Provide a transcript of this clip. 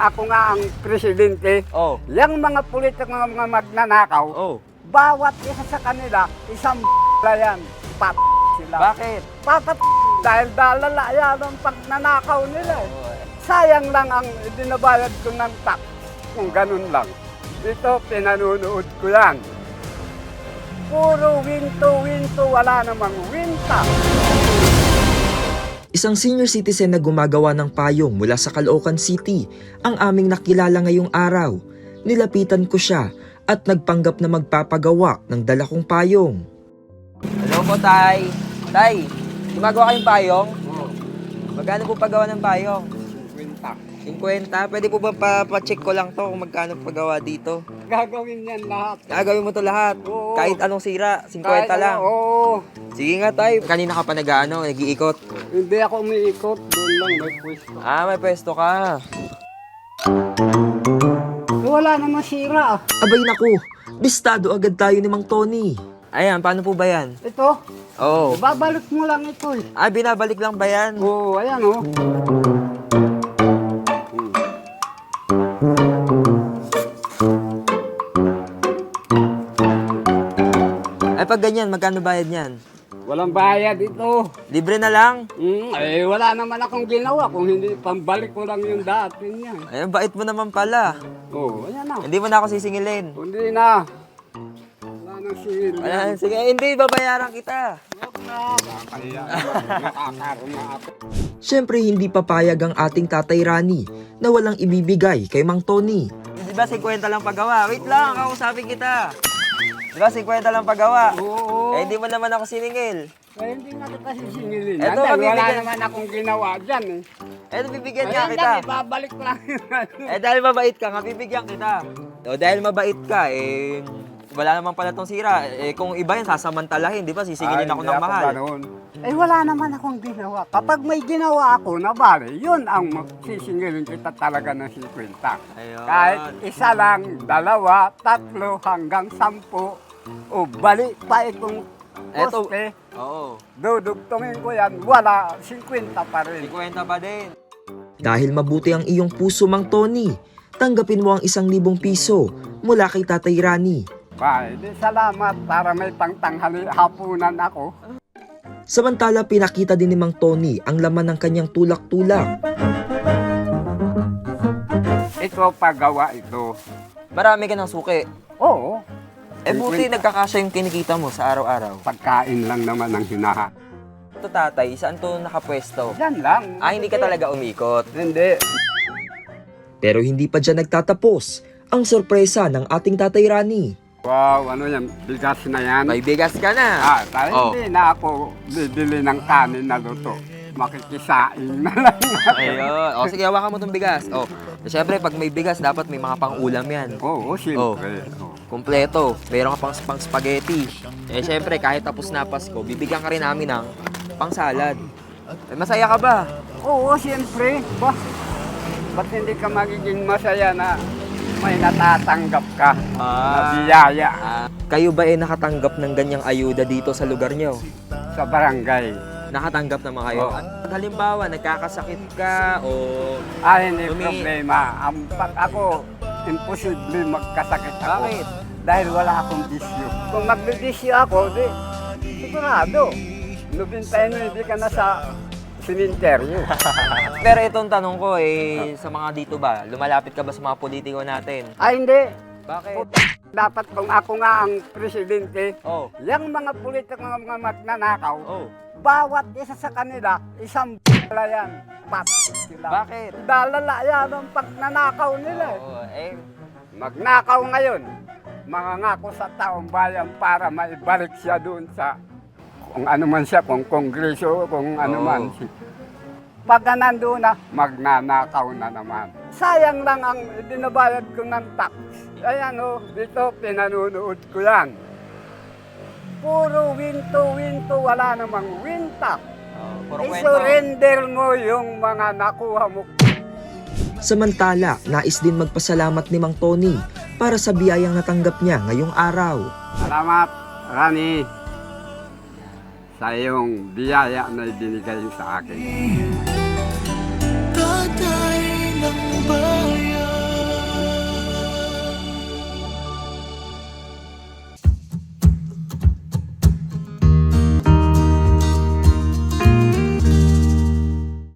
ako nga ang presidente, Oh. yung mga politik mga magnanakaw, Oh. bawat isa sa kanila, isang yan. Sila. Bakit? Papat dahil dalala yan ang pagnanakaw nila. Sayang lang ang dinabayad ko ng tax. Kung ganun lang. Ito, pinanunood ko yan. Puro winto, wala namang winta. Isang senior citizen na gumagawa ng payong mula sa Caloocan City ang aming nakilala ngayong araw. Nilapitan ko siya at nagpanggap na magpapagawa ng dala kong payong. Hello po, Tay. Tay, gumagawa kayong payong? Magkano po paggawa ng payong? Winta. 50? Pwede po ba pa-check ko lang to kung magkano pagawa dito? Gagawin yan lahat. Gagawin mo to lahat? Oo. Kahit anong sira? 50 Kahit lang? ano, Oo. Sige nga, Tay. Kanina ka pa nag-iikot? Hindi ako umiikot. Doon lang may pwesto. Ah, may pwesto ka. Wala namang sira. Abay naku, bistado agad tayo ni Mang Tony. Ayan, paano po ba yan? Ito, Oo. babalik mo lang ito eh. Ah, binabalik lang ba yan? Oo, ayan oh. Ay, pag ganyan, magkano bayad yan? Walang bayad ito. Libre na lang? Wala naman akong ginawa kung hindi pambalik ko lang yung dati niya. Ayun, bait mo naman pala. Oo, ayan na. Hindi mo na ako sisingilin. Hindi na. Wala nang singil. Ayan, sige, hindi, babayaran kita. Huwag na. Kaya nakakaroon na ako. Siyempre hindi papayag ang ating Tatay Rani na walang ibibigay kay Mang Tony. Di ba 50 lang paggawa? Wait lang, kausapin kita. Di ba 50 lang paggawa? Oo. Eh, hindi mo naman ako siningil. Hindi na kita sisingilin. Eto, Wala mabibigyan. naman akong ginawa dyan eh. Eh, bibigyan nga Ayan kita. lang, ibabalik lang yun. Eh, dahil mabait ka nga, bibigyan kita. O, dahil mabait ka, eh, wala naman pala tong sira. Eh, kung iba yan, sasamantalahin, di ba? Sisingilin ako ng mahal. Wala naman akong ginawa. Kapag may ginawa ako na bale, yun ang sisingilin kita talaga ng 50. Ayun. Kahit isa lang, dalawa, tatlo, hanggang 10. O bali pa itong Eto. poste, Oo. dudugtungin ko yan, wala, 50 pa rin. 50 pa din. Dahil mabuti ang iyong puso, Mang Tony, tanggapin mo ang 1,000 piso mula kay Tatay Rani. Di salamat para may pangtanghali hapunan ako. Samantala pinakita din ni Mang Tony ang laman ng kanyang tulak-tulak. Ito paggawa ito. Marami ka ng suki. Oo, Eh, buti nagkakasya yung kinikita mo sa araw-araw. pagkain lang naman ang hinaha. Ito, Tatay, saan to nakapwesto? Yan lang. Ah, hindi ka talaga umikot. Hindi. Pero hindi pa dyan nagtatapos ang sorpresa ng ating Tatay Rani. Wow, ano yan, bigas na yan. May bigas ka na. Dahil Oh. hindi na ako bibili ng kanin na luto. Makikisain na lang. Ayun. O, sige, hawakan mo itong bigas. O, siyempre, pag may bigas, dapat may mga pang-ulam yan. Oo, siyempre. Oh. Kompleto. Meron ka pang spaghetti. Eh, siyempre, kahit tapos na Pasko, bibigyan ka rin namin ng pang-salad. Eh, masaya ka ba? Oo, siyempre. Ba't hindi ka magiging masaya na may natatanggap ka na biyaya Kayo ba nakatanggap ng ganyang ayuda dito sa lugar nyo? sa barangay? Nakatanggap naman kayo? Oo. At halimbawa, nagkakasakit ka o... Hindi Umi- problema. Ako, imposible magkasakit ako. Bakit? Dahil wala akong bisyo. Kung magbibisyo ako, sigurado. 99 hindi ka na sa simenteryo. Pero itong tanong ko sa mga dito ba, lumalapit ka ba sa mga politiko natin? Hindi. Bakit? Dapat kung ako nga ang presidente, Oh. yung mga politik mga magnanakaw, Oh. bawat isa sa kanila, isang yan. Sila. Bakit? Dalala yan ang pagnanakaw nila. Oo, Magnakaw ngayon, mangangako sa taong bayan para maibalik siya doon sa kung ano man siya, kung kongreso, kung ano Oo. man siya. Pagka nandoon na, magnanakaw na naman. Sayang lang ang dinabayad ko ng tax. Ayan dito pinanunood ko yan. Puro winto, wala namang winta. puro kwento. I-surrender mo yung mga nakuha mo. Samantala, nais din magpasalamat ni Mang Tony para sa biyayang natanggap niya ngayong araw. Salamat, Rani, sa iyong biyaya na ibinigay sa akin. Tatay ng bayan.